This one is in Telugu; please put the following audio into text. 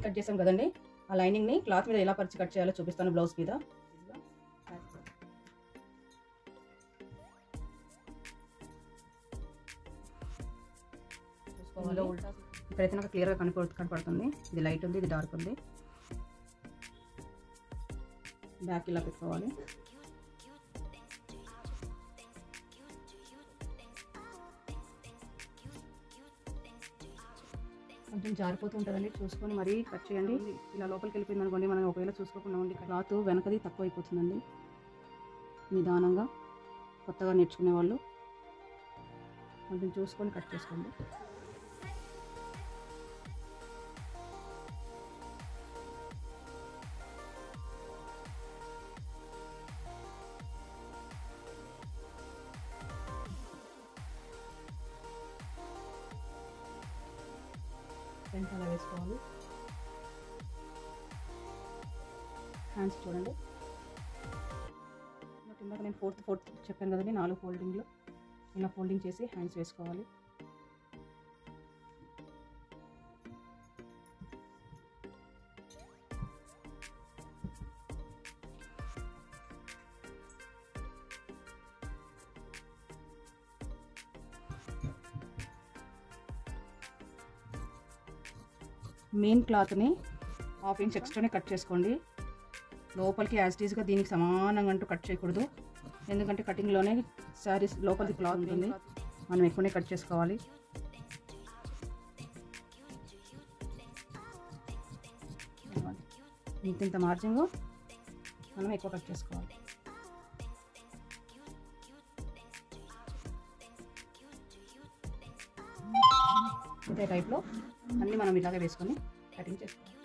కట్ చేసాం కదండి, ఆ లైనింగ్ ని క్లాత్ మీద ఎలా పరిచి కట్ చేయాలో చూపిస్తాను. బ్లౌజ్ మీద చూసుకోవాలి. ఇక్కడైతే నాకు క్లియర్గా కనపడుతుంది. ఇది లైట్ ఉంది, ఇది డార్క్ ఉంది. బ్యాక్ ఇలా పెట్టుకోవాలి. కొంచెం జారిపోతూ ఉంటుందండి, చూసుకొని మరీ కట్ చేయండి. ఇలా లోపలికి వెళ్ళిపోయింది అనుకోండి, మనం ఒకవేళ చూసుకోకుండా ఉండి క్లాత్ వెనకది తక్కువ అయిపోతుందండి. నిదానంగా కొత్తగా నేర్చుకునే వాళ్ళు కొంచెం చూసుకొని కట్ చేసుకోండి. ఫ్రంట్ అలా వేసుకోవాలి. హ్యాండ్స్ చూడండి, ఇందాక నేను ఫోర్త్ చెప్పాను కదండి, 4 ఫోల్డింగ్లో ఇలా ఫోల్డింగ్ చేసి హ్యాండ్స్ వేసుకోవాలి. మెయిన్ క్లాత్ని 1/2 ఇంచ్ ఎక్స్ట్రానే కట్ చేసుకోండి. లోపలికి యాజ్ ఇట్ ఈజ్గా దీనికి సమానంగా అంటూ కట్ చేయకూడదు, ఎందుకంటే కటింగ్లోనే శారీస్ లోపలికి క్లాత్ ఉంటుంది, మనం ఎక్కువనే కట్ చేసుకోవాలి. ఇంత మార్జిన్ మనం ఎక్కువ కట్ చేసుకోవాలి. ఇదే టైప్లో అన్నీ మనం ఇలాగే వేసుకొని కటింగ్ చేసుకోవాలి.